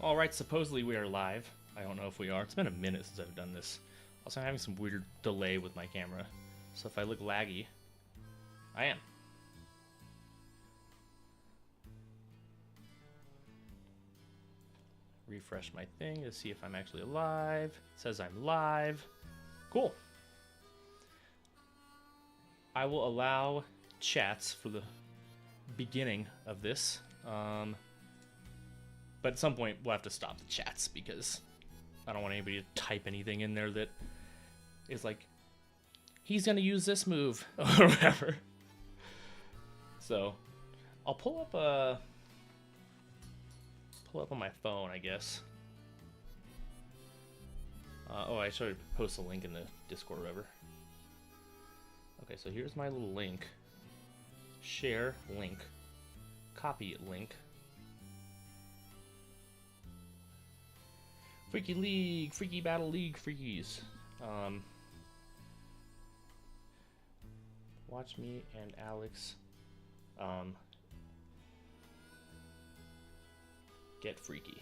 Alright, supposedly we are live. I don't know if we are. It's been a minute since I've done this. Also, I'm having some weird delay with my camera. So if I look laggy, I am. Refresh my thing to see if I'm actually live. It says I'm live. Cool. I will allow chats for the beginning of this. But at some point, we'll have to stop the chats because I don't want anybody to type anything in there that is like, he's going to use this move or whatever. So I'll pull up on my phone, I guess. Oh, I should post a link in the Discord or whatever. Okay, so here's my little link. Share link. Copy link. Freaky League, Freaky Battle League, Freakies. Watch me and Alex get freaky.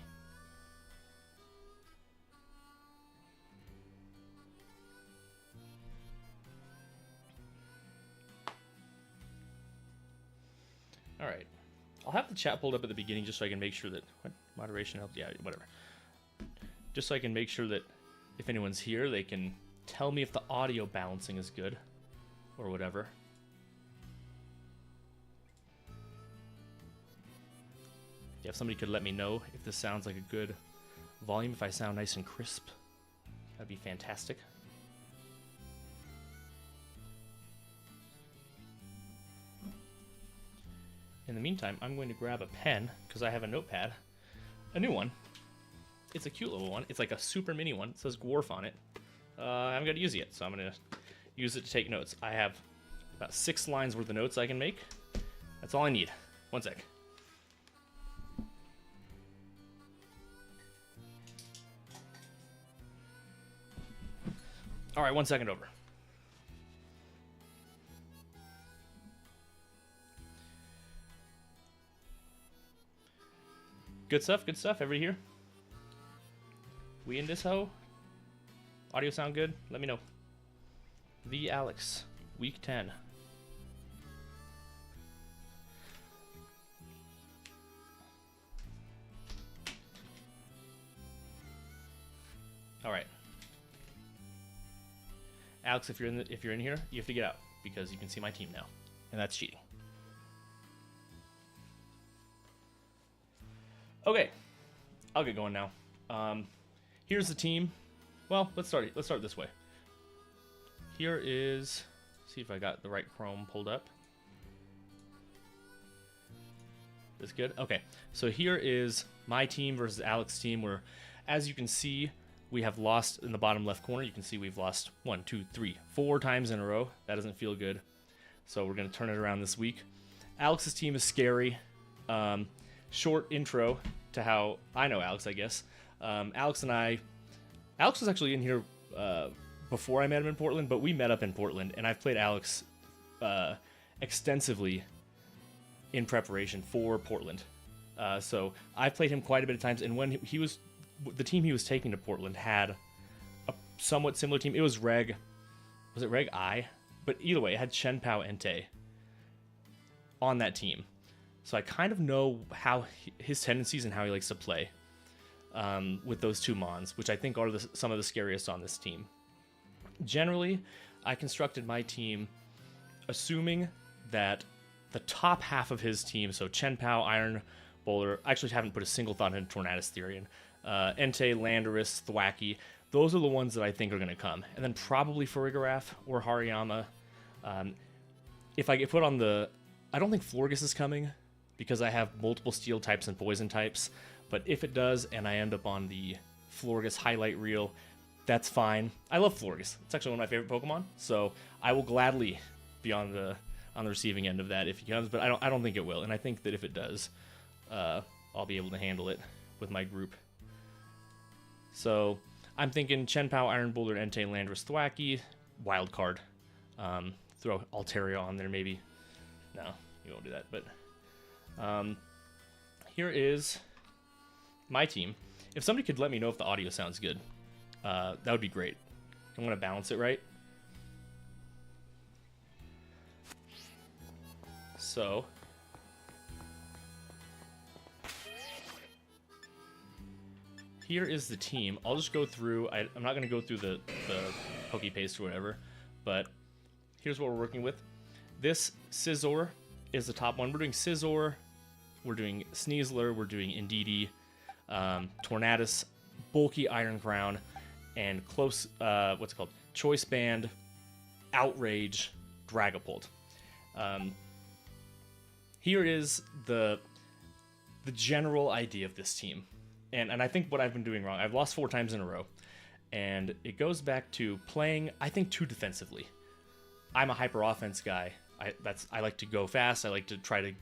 All right. I'll have the chat pulled up at the beginning just so I can make sure that moderation helped. Yeah, whatever. Just so I can make sure that if anyone's here, they can tell me if the audio balancing is good or whatever. Yeah, if somebody could let me know if this sounds like a good volume, if I sound nice and crisp, that'd be fantastic. In the meantime, I'm going to grab a pen because I have a notepad, a new one. It's a cute little one. It's like a super mini one. It says Gwarf on it. I haven't got to use it yet, so I'm going to use it to take notes. I have about 6 lines worth of notes I can make. That's all I need. One sec. All right, 1 second over. Good stuff, good stuff. Everybody here? We in this hoe? Audio sound good? Let me know. The Alex, week 10. All right. Alex, if you're in here, you have to get out because you can see my team now, and that's cheating. Okay, I'll get going now. Here's the team. Well, let's start this way. Here is, see if I got the right Chrome pulled up. This good? Okay, so here is my team versus Alex's team, where, as you can see, we have lost in the bottom left corner. You can see we've lost 1, 2, 3, 4 times in a row. That doesn't feel good. So we're going to turn it around this week. Alex's team is scary. Short intro to how I know Alex, I guess. Alex was actually in here before I met him in Portland, but we met up in Portland, and I've played Alex extensively in preparation for Portland. So I've played him quite a bit of times, and when he was, the team he was taking to Portland had a somewhat similar team. It was Reg I? But either way, it had Chen Pao Entei on that team. So I kind of know how his tendencies and how he likes to play with those two Mons, which I think are some of the scariest on this team. Generally, I constructed my team assuming that the top half of his team, so Chen Pao, Iron Bowler, I actually haven't put a single thought into Tornadus Therian, Entei, Landorus, Thwackey, those are the ones that I think are going to come. And then probably Farigiraf or Hariyama. If I get put on the... I don't think Florges is coming, because I have multiple steel types and poison types, but if it does and I end up on the Florges highlight reel, that's fine. I love Florges. It's actually one of my favorite Pokemon, so I will gladly be on the receiving end of that if he comes, but I don't think it will, and I think that if it does, I'll be able to handle it with my group. So I'm thinking Chen Pao, Iron Boulder, Entei, Landorus, Thwackey, wild card. Throw Altaria on there maybe. No, you won't do that, but here is my team. If somebody could let me know if the audio sounds good, that would be great. I'm going to balance it right. So, here is the team. I'll just go through. I'm not going to go through the PokePaste or whatever, but here's what we're working with. This Scizor is the top one. We're doing Scizor, we're doing Sneasler, we're doing Indeedee, Tornadus, bulky Iron Crown, and close, what's it called? Choice Band, Outrage, Dragapult. Here is the general idea of this team. And I think what I've been doing wrong, I've lost 4 times in a row. And it goes back to playing, I think, too defensively. I'm a hyper offense guy. I like to go fast. I like to try to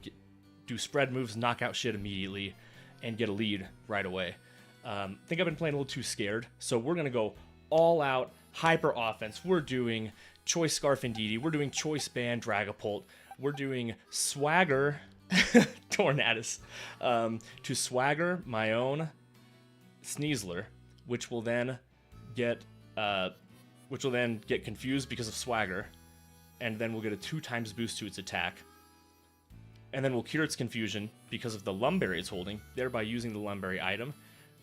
do spread moves, knock out shit immediately, and get a lead right away. I think I've been playing a little too scared. So we're going to go all out hyper offense. We're doing Choice Scarf Indeedee. We're doing Choice Band Dragapult. We're doing Swagger Tornadus to Swagger my own Sneasler, which will then get confused because of Swagger, and then we'll get a 2x boost to its attack. And then we'll cure its confusion because of the Lumberry it's holding, thereby using the Lumberry item,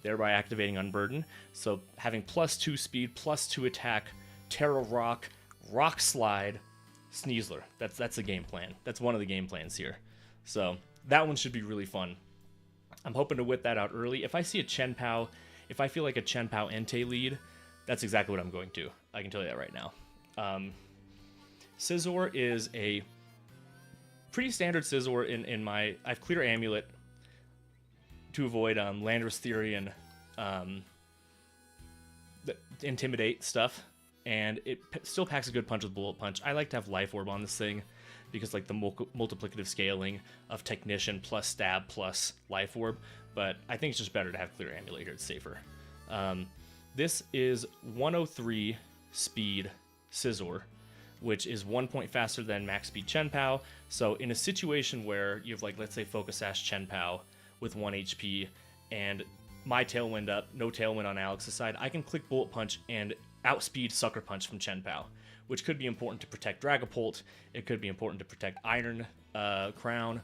thereby activating Unburden. So having +2 speed, +2 attack, Terra Rock, Rock Slide, Sneasler. That's the game plan. That's one of the game plans here. So that one should be really fun. I'm hoping to whip that out early. If I see a Chien-Pao, if I feel like a Chien-Pao Entei lead, that's exactly what I'm going to. I can tell you that right now. Scizor is a pretty standard Scizor in my... I have Clear Amulet to avoid Landorus Theory and Intimidate stuff. And it still packs a good punch with Bullet Punch. I like to have Life Orb on this thing because like the multiplicative scaling of Technician plus Stab plus Life Orb. But I think it's just better to have Clear Amulet here. It's safer. This is 103 speed Scizor, which is 1 point faster than max speed Chien-Pao. So in a situation where you have, like, let's say Focus Sash Chien-Pao with 1 HP and my Tailwind up, no Tailwind on Alex's side, I can click Bullet Punch and outspeed Sucker Punch from Chien-Pao, which could be important to protect Dragapult. It could be important to protect Iron Crown.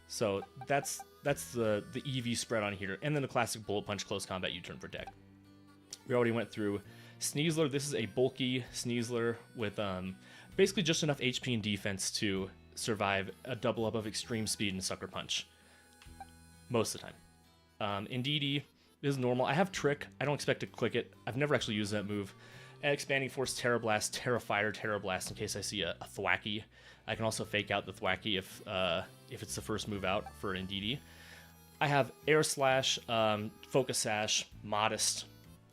So that's the EV spread on here. And then the classic Bullet Punch Close Combat U-Turn Protect. We already went through Sneasler. This is a bulky Sneasler with basically just enough HP and defense to survive a double up of Extreme Speed and Sucker Punch most of the time. Indeedee, this is normal. I have Trick. I don't expect to click it. I've never actually used that move. And Expanding Force, Terra Blast, Terra Fire, Terra Blast in case I see a Thwackey. I can also fake out the Thwackey if it's the first move out for Indeedee. I have Air Slash, Focus Sash, Modest,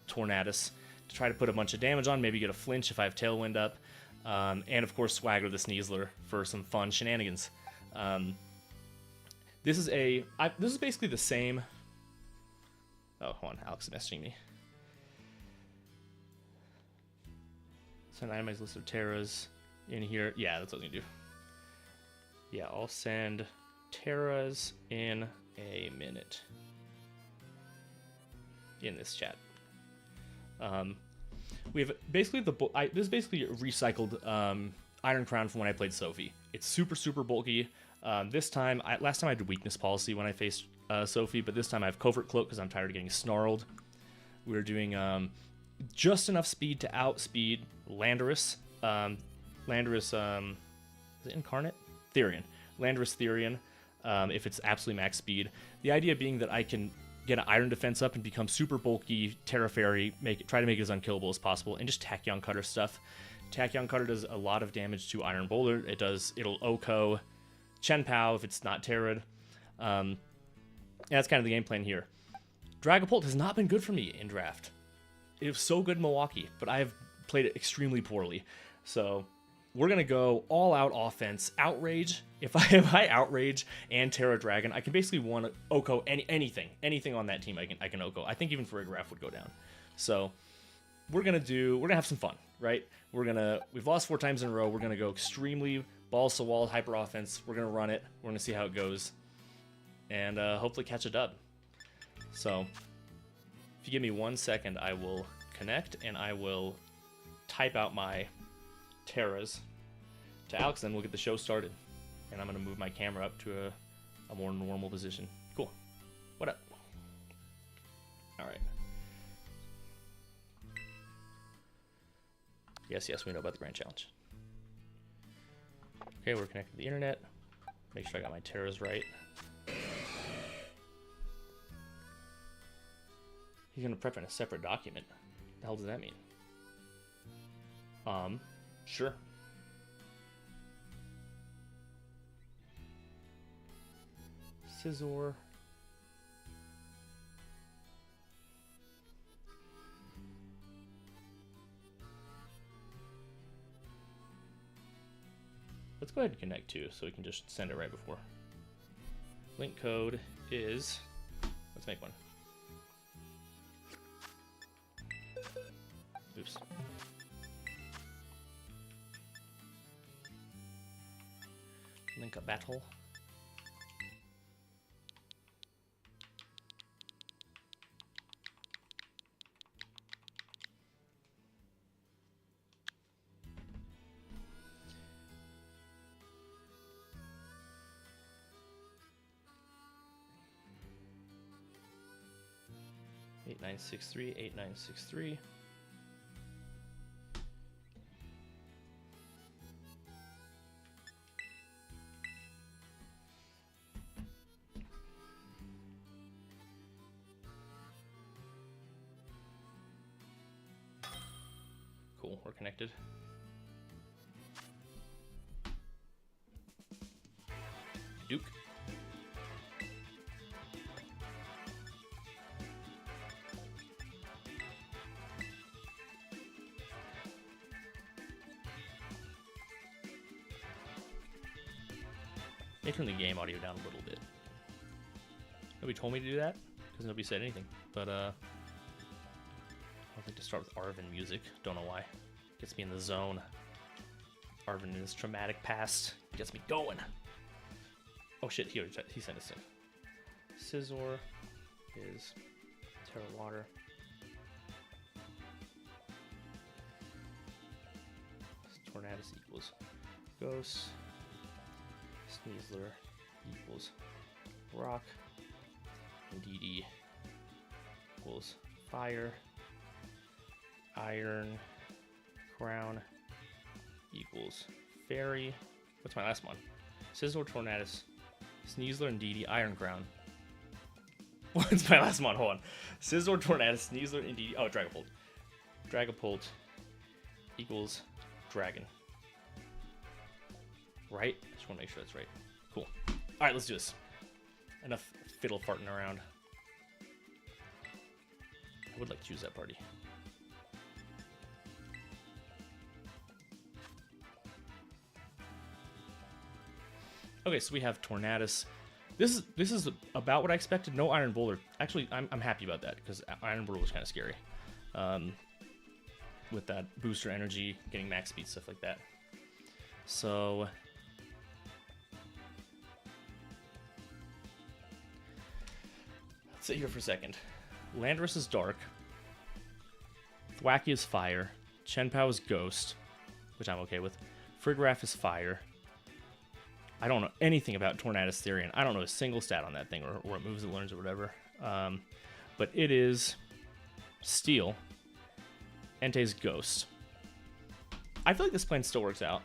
Tornadus to try to put a bunch of damage on, maybe get a flinch if I have Tailwind up, and of course Swagger the Sneasler for some fun shenanigans. This is basically the same. Oh, hold on, Alex is messaging me. Send itemized list of Terras in here. Yeah, that's what I'm gonna do. Yeah, I'll send Terras in a minute in this chat. We have basically this is basically a recycled Iron Crown from when I played Sophie. It's super bulky. Last time I had Weakness Policy when I faced Sophie, but this time I have Covert Cloak because I'm tired of getting snarled. We're doing just enough speed to outspeed Landorus. Landorus, is it Incarnate? Therian. Landorus Therian, if it's absolutely max speed. The idea being that I can get an Iron Defense up and become super bulky, Terra Fairy, try to make it as unkillable as possible, and just Tachyon Cutter stuff. Tachyon Cutter does a lot of damage to Iron Boulder. It'll Oko Chien-Pao if it's not Terra'd. And that's kind of the game plan here. Dragapult has not been good for me in draft. It was so good in Milwaukee, but I have played it extremely poorly. So we're going to go all out offense. Outrage. If I Outrage and Terra Dragon, I can basically want to Oko anything on that team. I can Oko. I think even Farigiraf would go down. So we're going to have some fun, right? We've lost 4 times in a row. We're going to go extremely balls to wall hyper offense. We're going to run it. We're going to see how it goes and hopefully catch a dub. So if you give me 1 second, I will connect and I will type out my Terras to Alex, and we'll get the show started. And I'm going to move my camera up to a more normal position. Cool. What up? All right. Yes, we know about the Grand Challenge. Okay, we're connected to the internet. Make sure I got my Terras right. He's going to prep in a separate document. What the hell does that mean? Sure. Scizor. Let's go ahead and connect too, so we can just send it right before. Link code is, let's make one. Oops. Link a battle. Eight 8963 8963. Cool, we're connected. Duke. They turned the game audio down a little bit. Nobody told me to do that because nobody said anything. But I don't think to start with Arven music. Don't know why. Gets me in the zone. Arven and his traumatic past gets me going. Oh shit! He sent us in. Scizor is Terra Water. Tornadus equals Ghost. Sneasler equals Rock. And DD equals Fire. Iron Crown equals Fairy. What's my last one? Scizor, Tornadus, Sneasler, and DD. Iron Crown. What's my last one? Hold on. Scizor, Tornadus, Sneasler, and DD. Oh, Dragapult. Dragapult equals Dragon. Right? I just want to make sure that's right. Cool. Alright, let's do this. Enough fiddle farting around. I would like to choose that party. Okay, so we have Tornadus. This is about what I expected. No Iron Boulder. Actually, I'm happy about that because Iron Boulder was kind of scary. With that booster energy, getting max speed, stuff like that. So let's sit here for a second. Landorus is Dark. Thwackey is Fire. Chenpao is Ghost, which I'm okay with. Farigiraf is Fire. I don't know anything about Tornadus Therian. I don't know a single stat on that thing or what moves it learns or whatever. But it is Steel. Entei's Ghost. I feel like this plan still works out.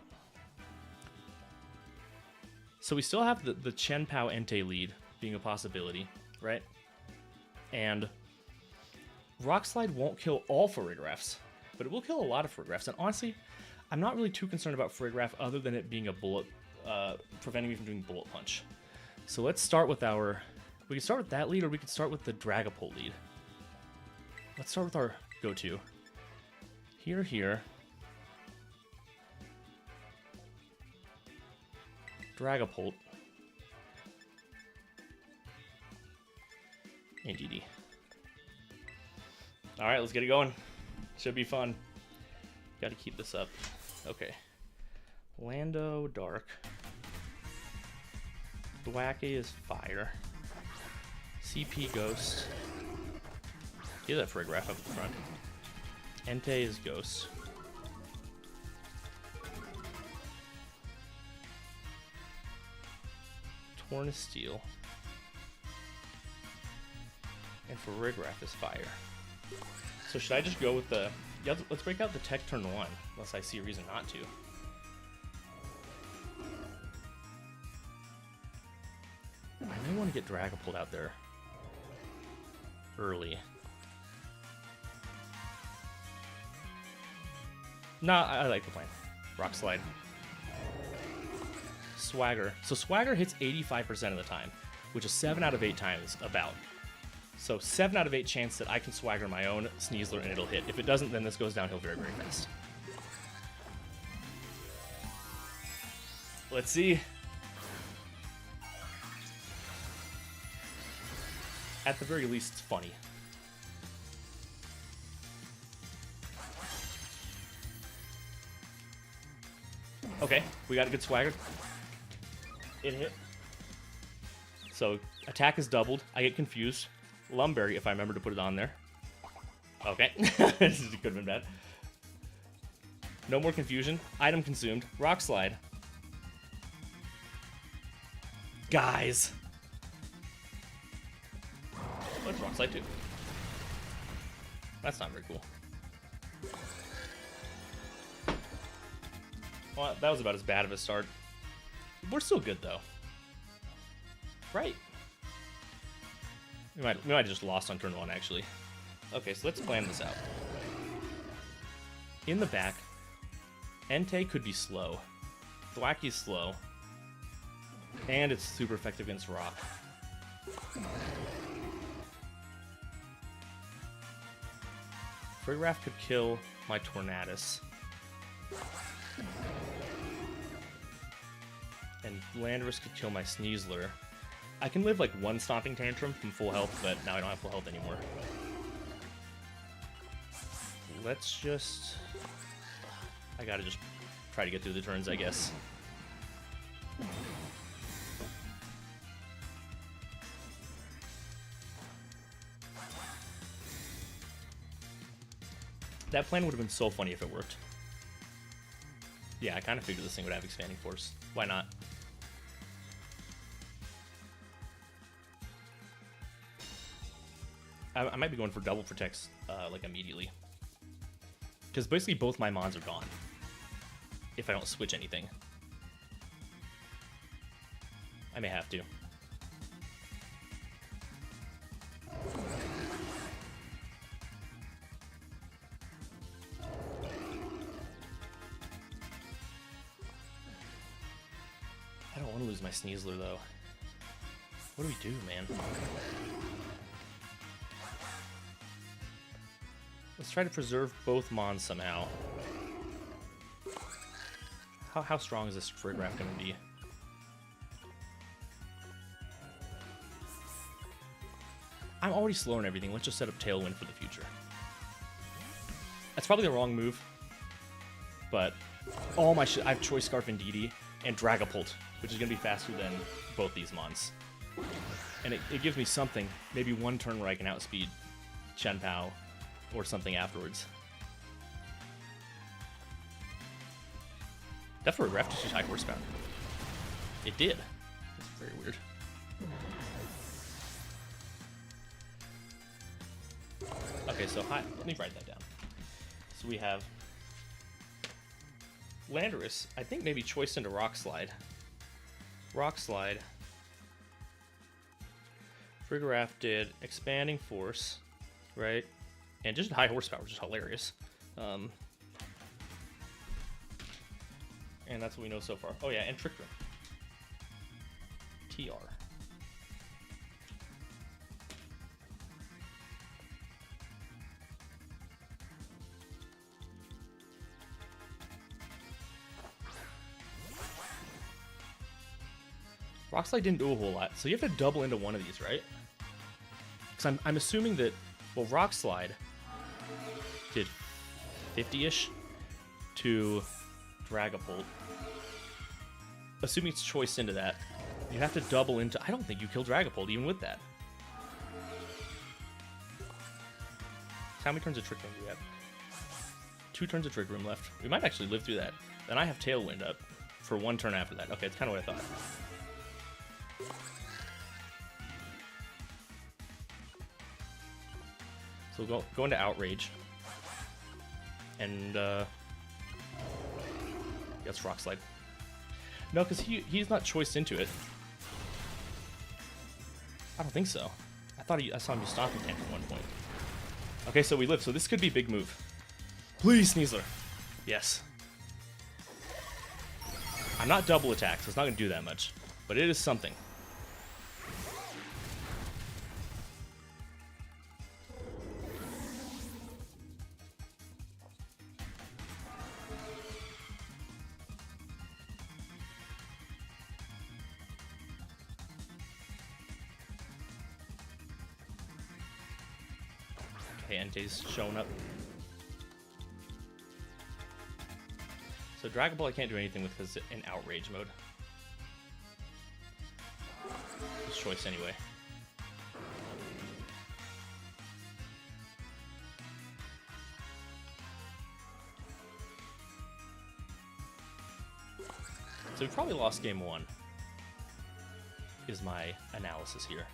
So we still have the Chenpao Entei lead being a possibility, right? And Rock Slide won't kill all Farigirafs, but it will kill a lot of Farigirafs. And honestly, I'm not really too concerned about Farigiraf other than it being a bullet, preventing me from doing Bullet Punch. So let's start with we can start with that lead or we can start with the Dragapult lead. Let's start with our go-to. Here. Dragapult. And DD. Alright, let's get it going. Should be fun. Gotta keep this up. Okay. Lando, Dark. Thwackey is Fire. CP Ghost. He has that Farigiraf up in front. Entei is Ghost. Torn is Steel. And Farigiraf is Fire. So should I just go with the... Yeah, let's break out the tech turn 1, unless I see a reason not to. I may want to get Dragapult out there early. Nah, I like the plan. Rock Slide. Swagger. So Swagger hits 85% of the time, which is 7 out of 8 times, about. So 7 out of 8 chance that I can Swagger my own Sneasler and it'll hit. If it doesn't, then this goes downhill very, very fast. Let's see. At the very least, it's funny. Okay, we got a good Swagger. It hit. So attack is doubled. I get confused. Lum Berry, if I remember to put it on there. Okay. This could have been bad. No more confusion. Item consumed. Rock Slide. Guys. Let's Rock Slide too. That's not very cool. Well, that was about as bad of a start. We're still good though. Right. We might have just lost on turn 1 actually. Okay, so let's plan this out. In the back, Entei could be slow. Thwacky's slow. And it's super effective against rock. Farigiraf could kill my Tornadus. And Landorus could kill my Sneasler. I can live like one Stomping Tantrum from full health, but now I don't have full health anymore. Let's just... I gotta just try to get through the turns, I guess. That plan would have been so funny if it worked. Yeah, I kind of figured this thing would have Expanding Force. Why not? I might be going for double protects like immediately. Because basically both my Mons are gone. If I don't switch anything. I may have to. I don't want to lose my Sneasler though. What do we do, man? Let's try to preserve both Mons somehow. How strong is this Farigiraf going to be? I'm already slow and everything. Let's just set up Tailwind for the future. That's probably the wrong move. But all my I have Choice Scarf Indeedee and Dragapult, which is going to be faster than both these Mons. And it gives me something. Maybe one turn where I can outspeed Chien-Pao or something afterwards. That Farigiraf just used high horsepower. It did. That's very weird. Okay, so let me write that down. So we have Landorus, I think maybe choiced into Rock Slide. Rock Slide. Farigiraf did Expanding Force, right? And just high horsepower, which is hilarious. And that's what we know so far. Oh yeah, and Trick Room. TR. Rock Slide didn't do a whole lot, so you have to double into one of these, right? Because I'm assuming that, well, Rock Slide did 50-ish to Dragapult. Assuming it's choice into that, you have to double into... I don't think you kill Dragapult even with that. How many turns of Trick Room do we have? 2 turns of Trick Room left. We might actually live through that. Then I have Tailwind up for 1 turn after that. Okay, it's kind of what I thought. So we'll go into Outrage. And, that's Rock Slide. No, because he's not choiced into it. I don't think so. I saw him do Stomping Tank at one point. Okay, so we live. So this could be big move. Please, Sneasler. Yes. I'm not double attack, so it's not going to do that much. But it is something. Okay, Entei's showing up. So Dragon Ball I can't do anything with because it's in Outrage mode. His choice anyway. So we probably lost game 1, is my analysis here.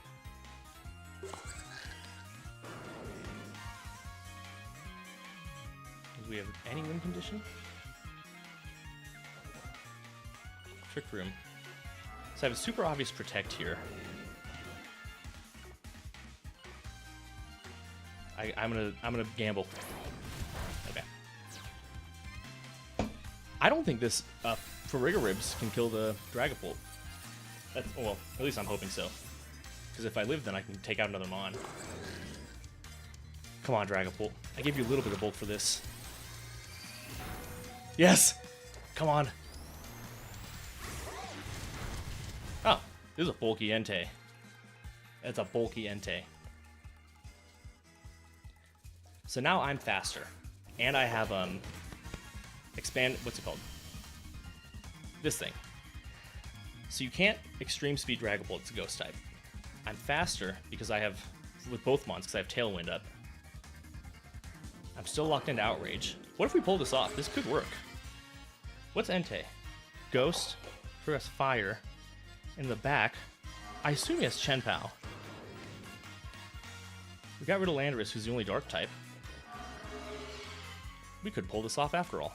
Do we have any win condition? Trick Room. So I have a super obvious Protect here. I'm gonna gamble. Okay. I don't think this Farigiribs can kill the Dragapult. Well, at least I'm hoping so. Because if I live, then I can take out another Mon. Come on, Dragapult. I gave you a little bit of bulk for this. Yes! Come on. Oh, this is a bulky Entei. That's a bulky Entei. So now I'm faster. And I have, expand, what's it called? This thing. So you can't extreme speed Dragapult, it's a ghost type. I'm faster because I have, with both Mons, because I have Tailwind up. I'm still locked into Outrage. What if we pull this off? This could work. What's Entei? Ghost, for us Fire. In the back, I assume he has Chien-Pao. We got rid of Landorus, who's the only Dark type. We could pull this off after all.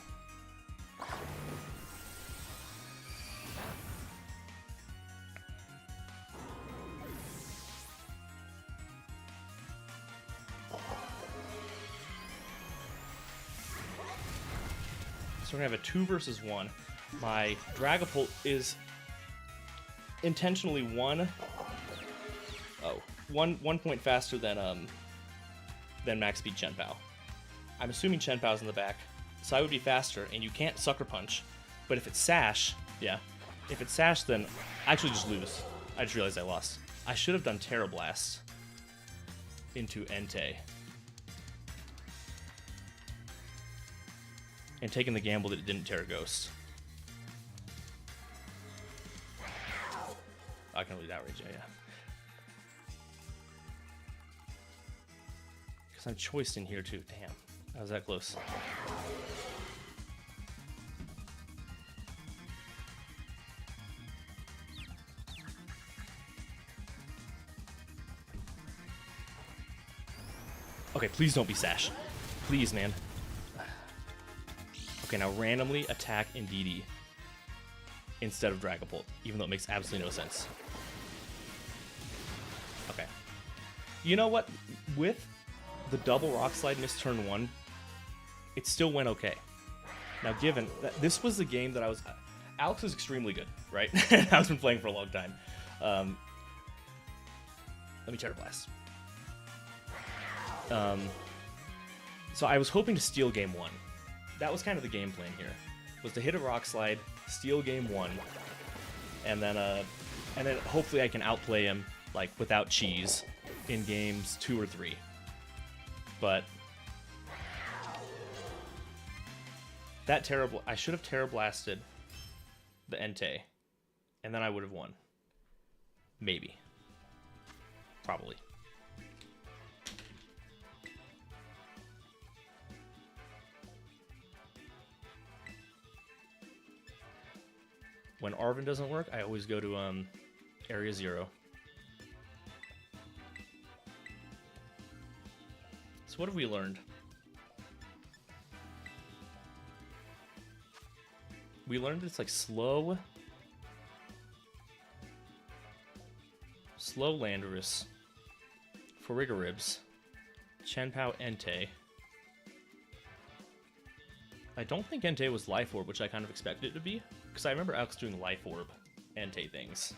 So we're gonna have a 2 versus 1. My Dragapult is intentionally one point faster than max speed Chien-Pao. I'm assuming Chien-Pao's in the back, so I would be faster, and you can't Sucker Punch. But if it's Sash, yeah, if it's Sash, then I actually just lose. I just realized I lost. I should have done Terra Blast into Entei and taken the gamble that it didn't Terra Ghost. I can lead Outrage, yeah. Because I'm choiced in here too. Damn, that was that close. Okay, please don't be Sash. Please, man. Okay, now randomly attack Indeedee instead of Dragapult, even though it makes absolutely no sense. Okay. You know what? With the double Rock Slide missed turn 1, it still went okay. Now, given that this was the game that I was... Alex is extremely good, right? I've been playing for a long time. Let me Terra Blast. So I was hoping to steal game 1. That was kind of the game plan here, was to hit a Rock Slide, steal game 1, and then hopefully I can outplay him like without cheese in games 2 or 3. But that I should have Terra Blasted the Entei, and then I would have won. Maybe. Probably. when Arven doesn't work, I always go to Area 0. So what have we learned? We learned it's like slow Landorus, Farigiribs, Chien-Pao, Entei. I don't think Entei was Life Orb, which I kind of expected it to be, because I remember Alex doing Life Orb Entei things.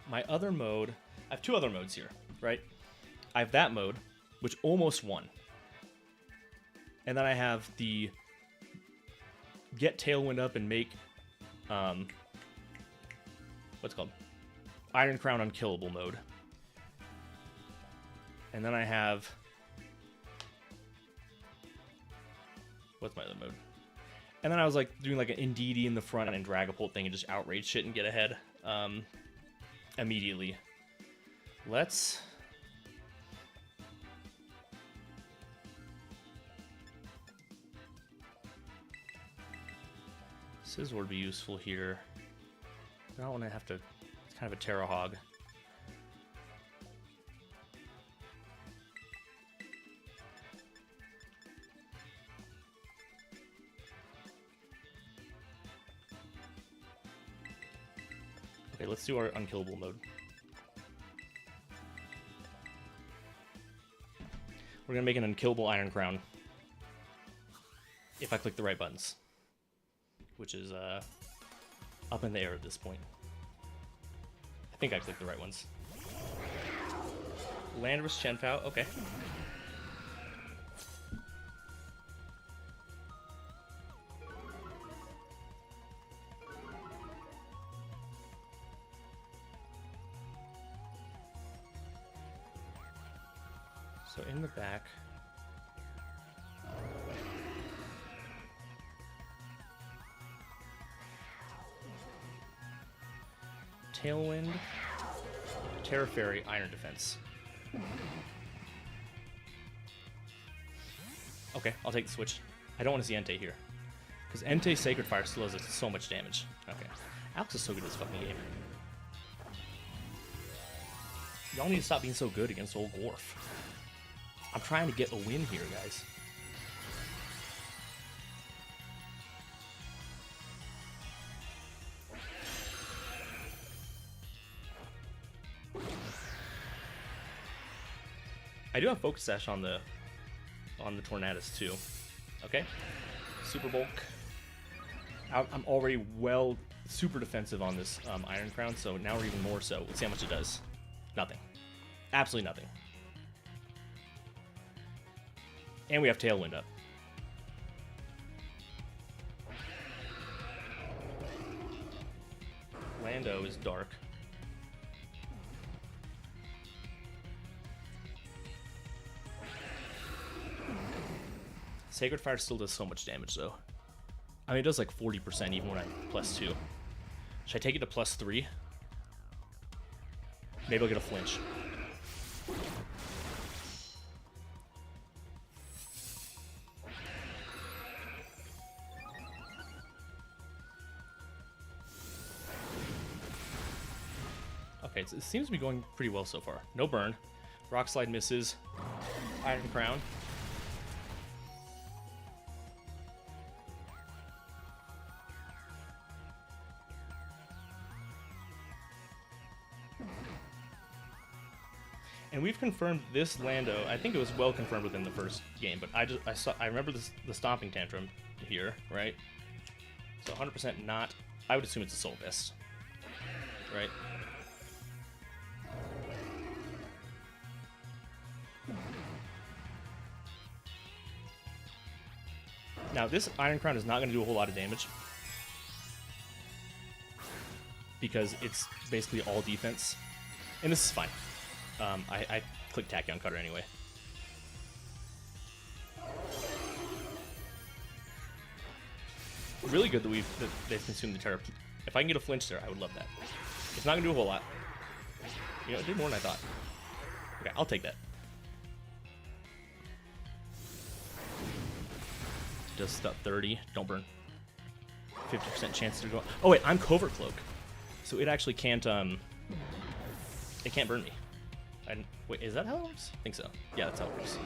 My other mode, I have two other modes here, right? I have that mode, which almost won. And then I have the get Tailwind up and make, what's it called? Iron Crown unkillable mode. And then I have, what's my other mode? And then I was like doing like an Indeedee in the front and Dragapult thing and just outrage shit and get ahead immediately. Let's Scizor would be useful here. I don't want to have to, it's kind of a Terra Hog. Okay, let's do our unkillable mode. We're gonna make an unkillable Iron Crown. If I click the right buttons. Which is up in the air at this point. I think I clicked the right ones. Landorus, Chien-Pao, okay. So in the back, Tailwind, Terra Fairy, Iron Defense. Okay, I'll take the switch. I don't want to see Entei here. Because Entei Sacred Fire still does so much damage. Okay. Alex is so good at this fucking game. Y'all need to stop being so good against old Gorf. I'm trying to get a win here, guys. I do have Focus Sash on the Tornadus too. Okay, Super Bulk. I'm already super defensive on this Iron Crown, so now we're even more so. Let's see how much it does. Nothing. Absolutely nothing. And we have Tailwind up. Lando is dark. Sacred Fire still does so much damage, though. I mean, it does like 40% even when I'm +2. Should I take it to +3? Maybe I'll get a flinch. Okay, it seems to be going pretty well so far. No burn. Rock Slide misses. Iron Crown. And we've confirmed this Lando. I think it was well confirmed within the first game, but I remember the Stomping Tantrum here, right? So 100% not. I would assume it's a Soul Fist, right? Now this Iron Crown is not going to do a whole lot of damage because it's basically all defense, and this is fine. I clicked Tachyon Cutter anyway. Really good that they've consumed the Terra. If I can get a flinch there, I would love that. It's not gonna do a whole lot. You know, it did more than I thought. Okay, I'll take that. Does stuff 30. Don't burn. 50% chance to go. Oh wait, I'm Covert Cloak, so it actually can't it can't burn me. Wait, is that how it works? I think so. Yeah, that's how it works.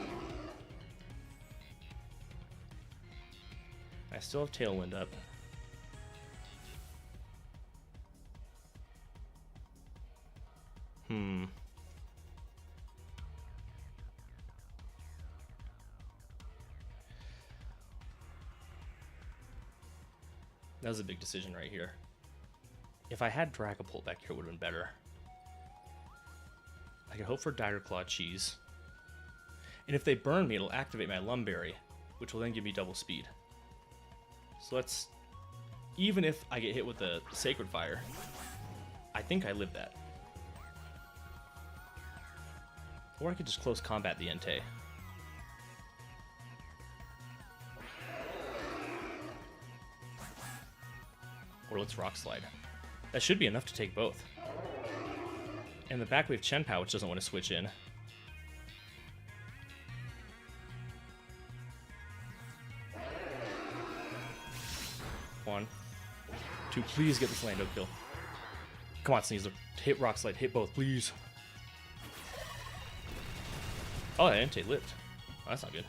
I still have Tailwind up. That was a big decision right here. If I had Dragapult back here, it would have been better. I could hope for Dire Claw Cheese. And if they burn me, it'll activate my Lumberry, which will then give me double speed. So let's... Even if I get hit with the Sacred Fire, I think I live that. Or I could just close combat the Entei. Or let's Rock Slide. That should be enough to take both. And the back we have Chien-Pao, which doesn't want to switch in. One. Two, please get this Lando kill. Come on, Sneasler. Hit Rock Slide, hit both, please. Oh, that Entei lived. Oh, that's not good.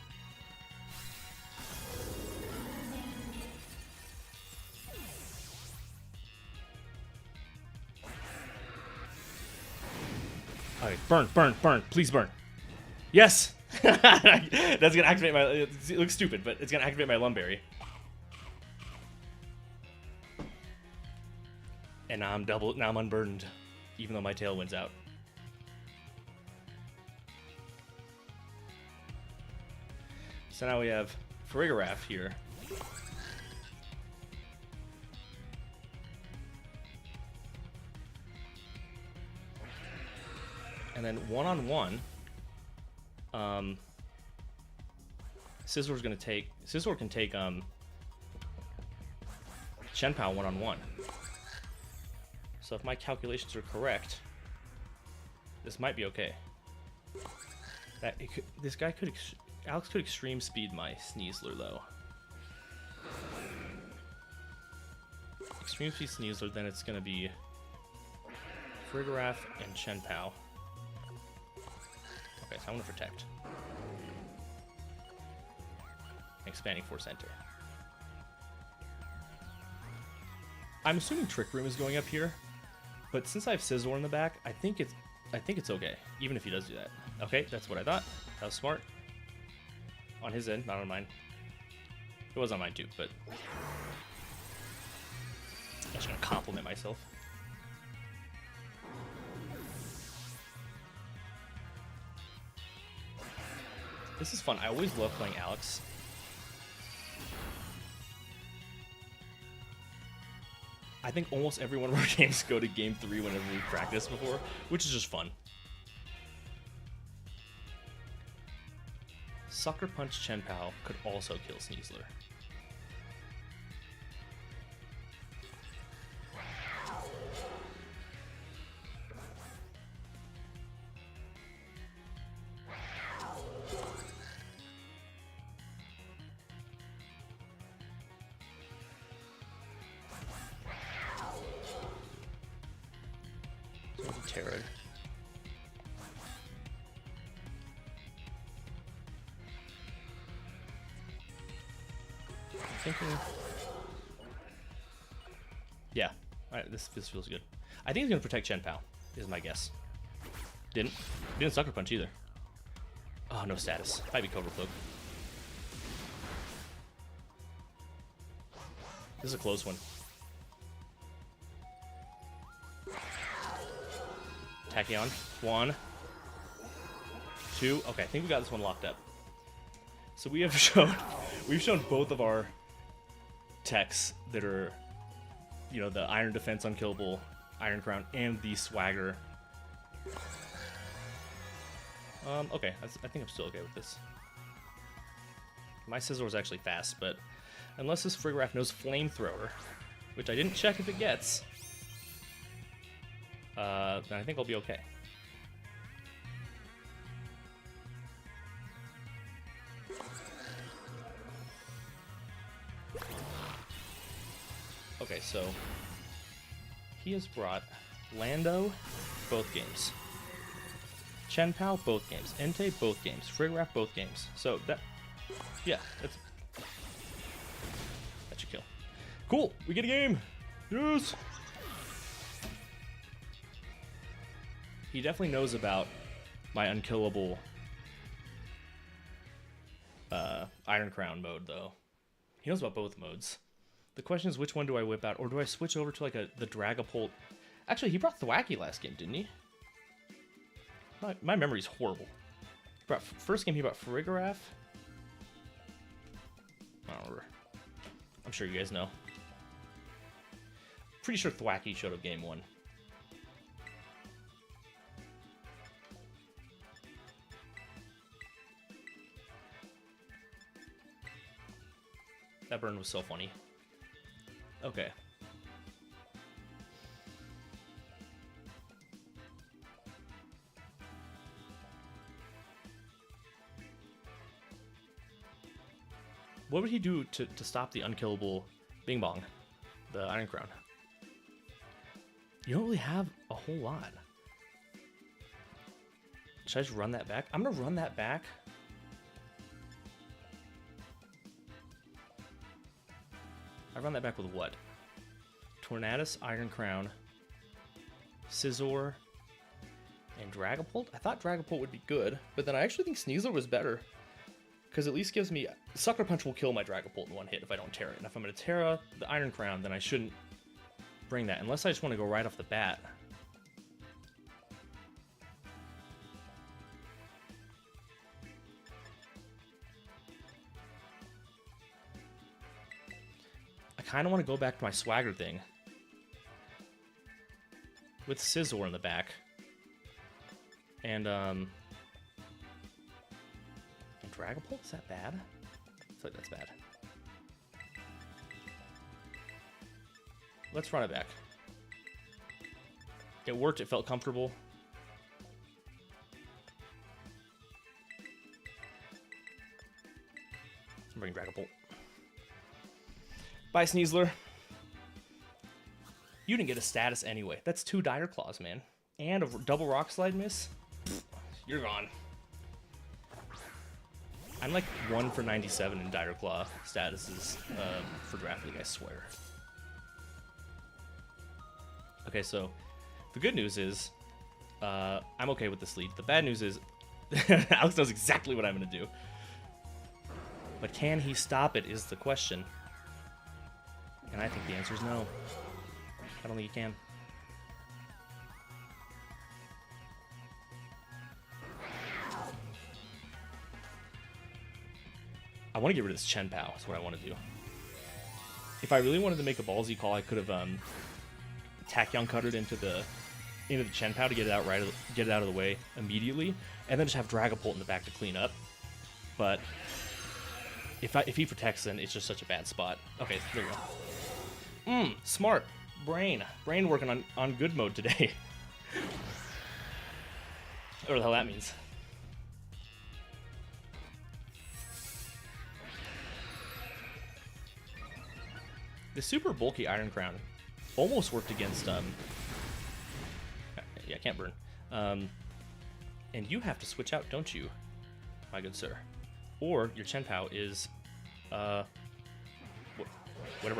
Alright, burn, burn, burn. Please burn. Yes! That's gonna activate my... It looks stupid, but it's gonna activate my Lumberry. And now I'm unburdened, even though my Tailwind's out. So now we have Farigiraf here. And then one-on-one, Scizor's gonna take... Scizor can take Chien-Pao one-on-one. So if my calculations are correct, this might be okay. This guy could... Alex could extreme speed my Sneasler, though. Extreme speed Sneasler, then it's gonna be Farigiraf and Chien-Pao. Okay, so I'm gonna protect. Expanding Force Enter. I'm assuming Trick Room is going up here, but since I have Scizor in the back, I think it's okay, even if he does do that. Okay, that's what I thought. That was smart. On his end, not on mine. It was on mine too, but I'm just gonna compliment myself. This is fun. I always love playing Alex. I think almost every one of our games go to game 3 whenever we practice before, which is just fun. Sucker Punch Chien-Pao could also kill Sneasler. Terra. Thinking... Yeah, alright, this feels good. I think he's gonna protect Chien-Pao, is my guess. Didn't Sucker Punch either. Oh, no status. Might be Covert Cloak. This is a close one. Tachyon. 1, 2. Okay, I think we got this one locked up. So we've shown both of our techs that are, you know, the Iron Defense Unkillable, Iron Crown, and the Swagger. Okay, I think I'm still okay with this. My Scizor is actually fast, but unless this Farigiraf knows Flamethrower, which I didn't check if it gets, then I think I'll be okay. Okay, so he has brought Lando both games. Chen Pao both games. Entei both games. Farigiraf both games. So that, yeah, that should kill. Cool, we get a game. Yes. He definitely knows about my unkillable Iron Crown mode, though. He knows about both modes. The question is, which one do I whip out, or do I switch over to like the Dragapult? Actually, he brought Thwackey last game, didn't he? My memory's horrible. First game he brought Farigiraf. I don't remember. I'm sure you guys know. Pretty sure Thwackey showed up game 1. That burn was so funny. Okay. What would he do to stop the unkillable Bing Bong, the Iron Crown? You don't really have a whole lot. Should I just run that back? I'm going to run that back. I run that back with what? Tornadus, Iron Crown, Scizor, and Dragapult? I thought Dragapult would be good, but then I actually think Sneasler was better. Because at least gives me... Sucker Punch will kill my Dragapult in one hit if I don't Terra. And if I'm going to Terra the Iron Crown, then I shouldn't bring that. Unless I just want to go right off the bat. I kind of want to go back to my Swagger thing. With Scizor in the back. And Dragapult? Is that bad? I feel like that's bad. Let's run it back. It worked. It felt comfortable. I'm bringing Dragapult. Bye, Sneasler. You didn't get a status anyway. That's 2 Dire Claws, man. And a double Rock Slide miss. You're gone. I'm like 1 for 97 in Dire Claw statuses for Draft League, I swear. Okay, so the good news is I'm okay with this lead. The bad news is Alex knows exactly what I'm going to do. But can he stop it is the question. And I think the answer is no. I don't think he can. I want to get rid of this Chen Pao, is what I want to do. If I really wanted to make a ballsy call, I could have Tachyon cuttered into the Chen Pao to get it out get it out of the way immediately, and then just have Dragapult in the back to clean up. But if he protects, then it's just such a bad spot. Okay, there you go. Smart brain working on good mode today. Whatever the hell that means. The super bulky Iron Crown almost worked against yeah, I can't burn. And you have to switch out, don't you, my good sir? Or your Chen Pao is whatever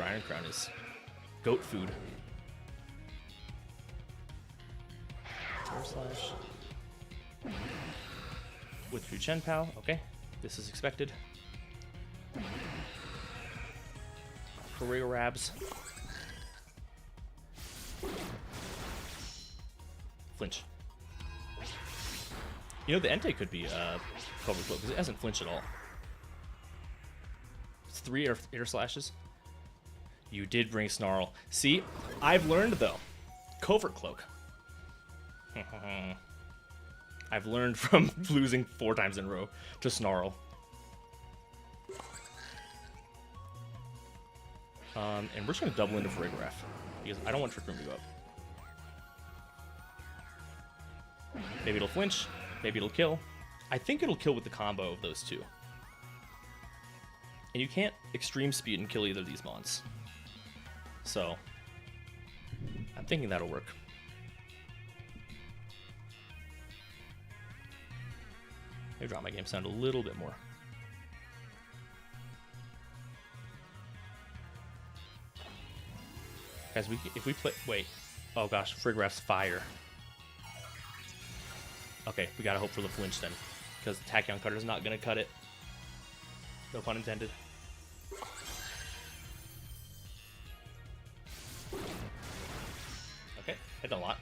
Iron Crown is. Goat food. Terror Slash. With your Chen Pao, okay. This is expected. Farigirabs. Flinch. You know, the Entei could be Covert Cloak because it hasn't flinched at all. It's 3 air slashes. You did bring Snarl. See, I've learned though. Covert Cloak. I've learned from losing 4 times in a row to Snarl. And we're just going to double into Farigiraf because I don't want Trick Room to go up. Maybe it'll flinch. Maybe it'll kill. I think it'll kill with the combo of those two. And you can't extreme speed and kill either of these mons. So, I'm thinking that'll work. Maybe drop my game sound a little bit more. Guys, if we play... Wait. Oh gosh, Frigraph's fire. Okay, we gotta hope for the flinch then. Because Tachyon Cutter's not gonna cut it. No pun intended. Okay, hit a lot.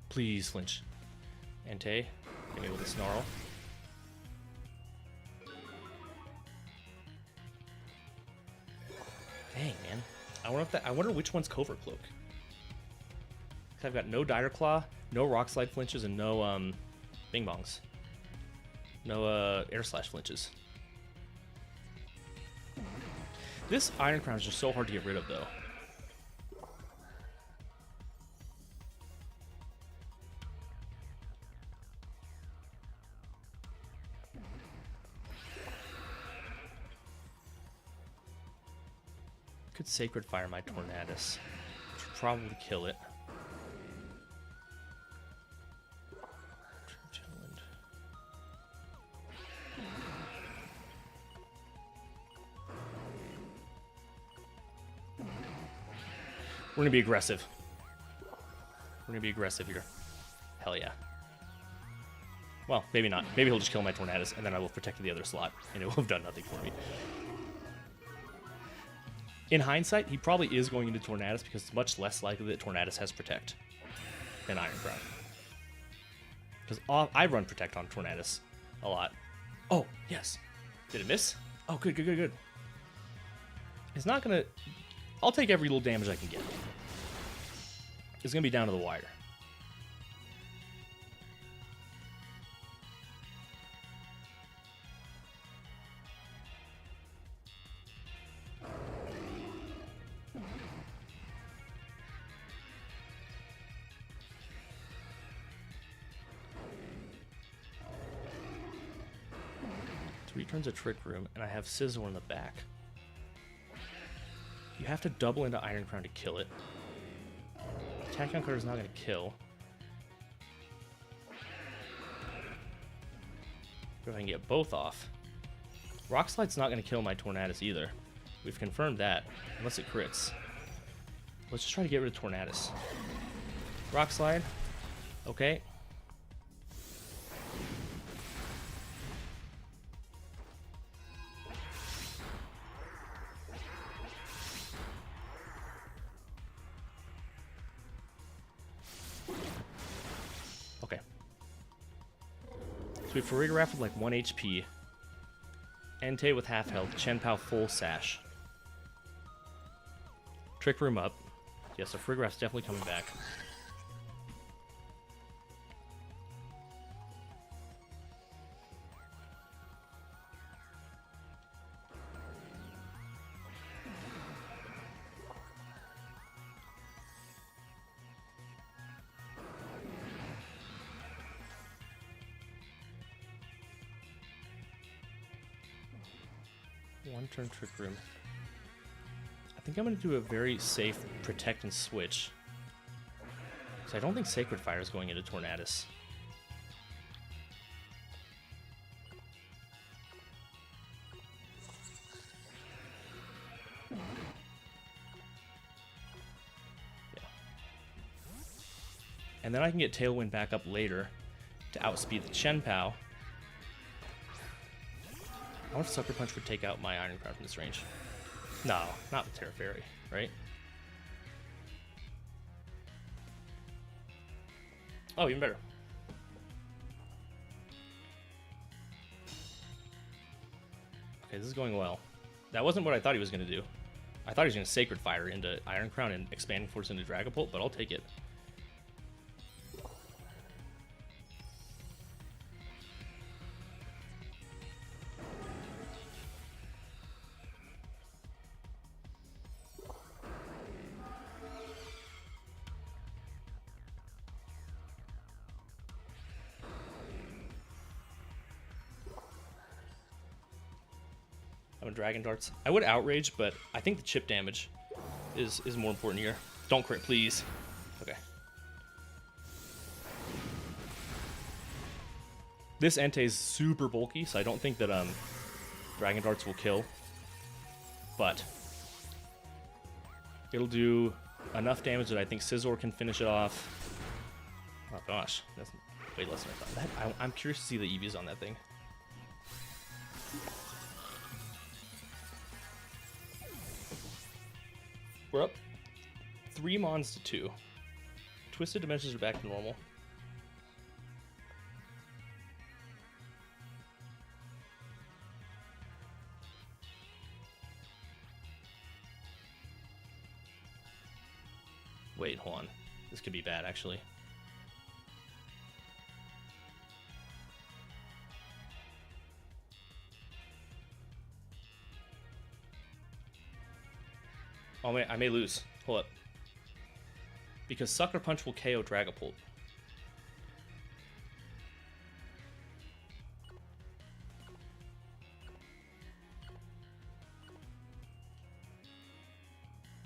Please flinch. Entei, hit me with a snarl. Dang, man. I wonder which one's Covert Cloak. Cause I've got no Dire Claw, no Rock Slide flinches, and no Bing Bongs. No Air Slash flinches. This Iron Crown is just so hard to get rid of, though. Could Sacred Fire my Tornadus, which would probably kill it. We're gonna be aggressive. We're gonna be aggressive here. Hell yeah. Well, maybe not. Maybe he'll just kill my Tornadus, and then I will protect the other slot, and it will have done nothing for me. In hindsight, he probably is going into Tornadus because it's much less likely that Tornadus has Protect than Iron Crown. Because I run Protect on Tornadus a lot. Oh, yes. Did it miss? Oh, good, good, good, good. It's not going to... I'll take every little damage I can get. It's going to be down to the wire. Three turns of Trick Room, and I have Scizor in the back. You have to double into Iron Crown to kill it. Tachyon Cutter is not going to kill. But if I can get both off. Rock Slide's not going to kill my Tornadus either. We've confirmed that, unless it crits. Let's just try to get rid of Tornadus. Rock Slide. Okay. So we have Farigiraf with like 1 HP. Entei with half health. Chien-Pao full sash. Trick Room up. Yes, so Farigiraf's definitely coming back. One turn Trick Room. I think I'm going to do a very safe Protect and Switch. Because I don't think Sacred Fire is going into Tornadus. Yeah. And then I can get Tailwind back up later to outspeed the Chien-Pao. I wonder if Sucker Punch would take out my Iron Crown from this range. No, not with Terra Fairy, right? Oh, even better. Okay, this is going well. That wasn't what I thought he was going to do. I thought he was going to Sacred Fire into Iron Crown and Expanding Force into Dragapult, but I'll take it. throwing Dragon Darts. I would Outrage, but I think the chip damage is more important here. Don't crit, please. Okay. This Entei is super bulky, so I don't think that Dragon Darts will kill. But it'll do enough damage that I think Scizor can finish it off. Oh gosh, that's way less than I thought. I'm curious to see the EVs on that thing. We're up 3 Mons to 2. Twisted Dimensions are back to normal. Wait, hold on. This could be bad, actually. Oh, I may lose. Hold up. Because Sucker Punch will KO Dragapult.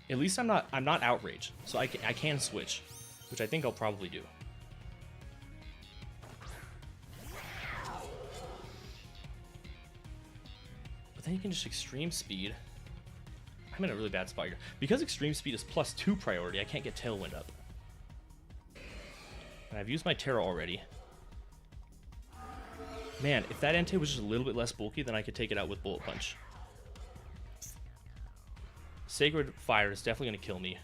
At least I'm not outraged, so I can switch, which I think I'll probably do. But then you can just extreme speed. I'm in a really bad spot here. Because extreme speed is +2 priority, I can't get Tailwind up. And I've used my Terra already. Man, if that Entei was just a little bit less bulky, then I could take it out with Bullet Punch. Sacred Fire is definitely going to kill me.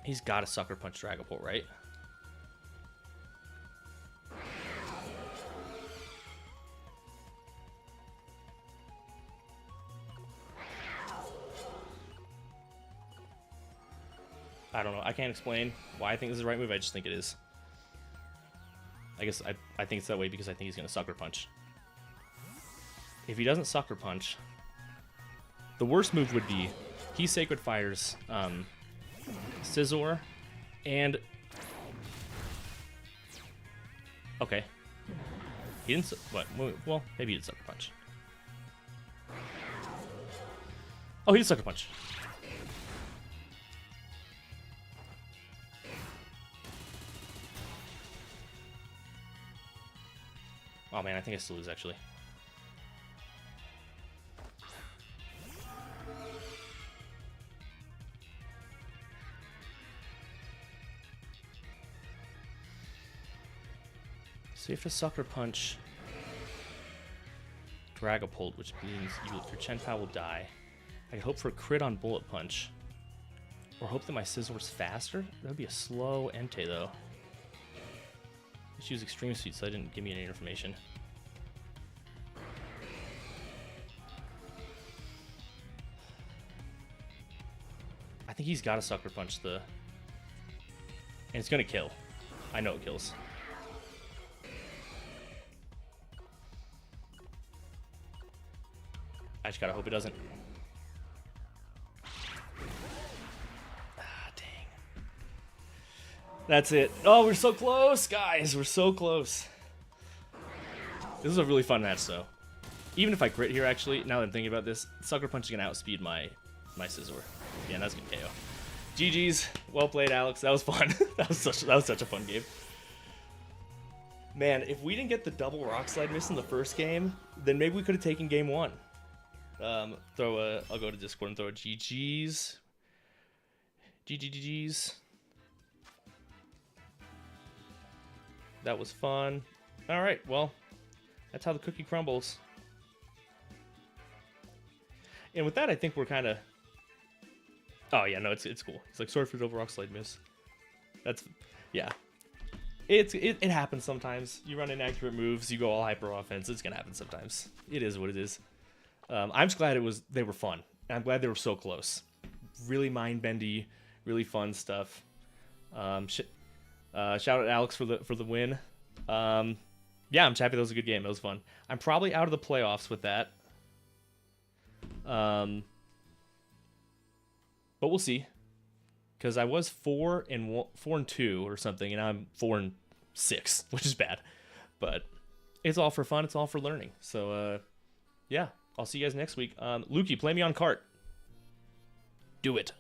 He's got to Sucker Punch Dragapult, right? I don't know. I can't explain why I think this is the right move. I just think it is. I guess I think it's that way because I think he's going to Sucker Punch. If he doesn't Sucker Punch, the worst move would be he Sacred Fires Scizor and... Okay. He didn't... What? Well, maybe he did Sucker Punch. Oh, he did Sucker Punch. Oh man, I think I still lose actually. So you have to Sucker Punch Dragapult, which means your Chien-Pao will die. I could hope for a crit on Bullet Punch. Or hope that my Scizor's faster? That would be a slow Entei though. Just use Extreme Speed so I didn't give me any information. I think he's got to Sucker Punch the... And it's going to kill. I know it kills. I just gotta hope it doesn't. Ah, dang. That's it. Oh, we're so close, guys. We're so close. This is a really fun match, though. Even if I crit here, actually, now that I'm thinking about this, Sucker Punch is gonna outspeed my Scizor. Yeah, and that's gonna KO. GG's. Well played, Alex. That was fun. that was such a fun game. Man, if we didn't get the double Rock Slide miss in the first game, then maybe we could have taken game 1. I'll go to Discord and throw a GG's. GG's. That was fun. All right, well, that's how the cookie crumbles. And with that, I think we're kind of... Oh, yeah, no, it's cool. It's like, sorry for the double Rock Slide miss. That's... Yeah. It happens sometimes. You run inaccurate moves, you go all hyper offense. It's going to happen sometimes. It is what it is. I'm just glad they were fun. I'm glad they were so close. Really mind-bendy, really fun stuff. Shout out to Alex for the win. Yeah, I'm just happy that was a good game. It was fun. I'm probably out of the playoffs with that. But we'll see. Because I was 4-2 or something, and I'm 4-6, which is bad. But It's all for fun. It's all for learning. So, yeah, I'll see you guys next week. Lukey, play me on cart. Do it.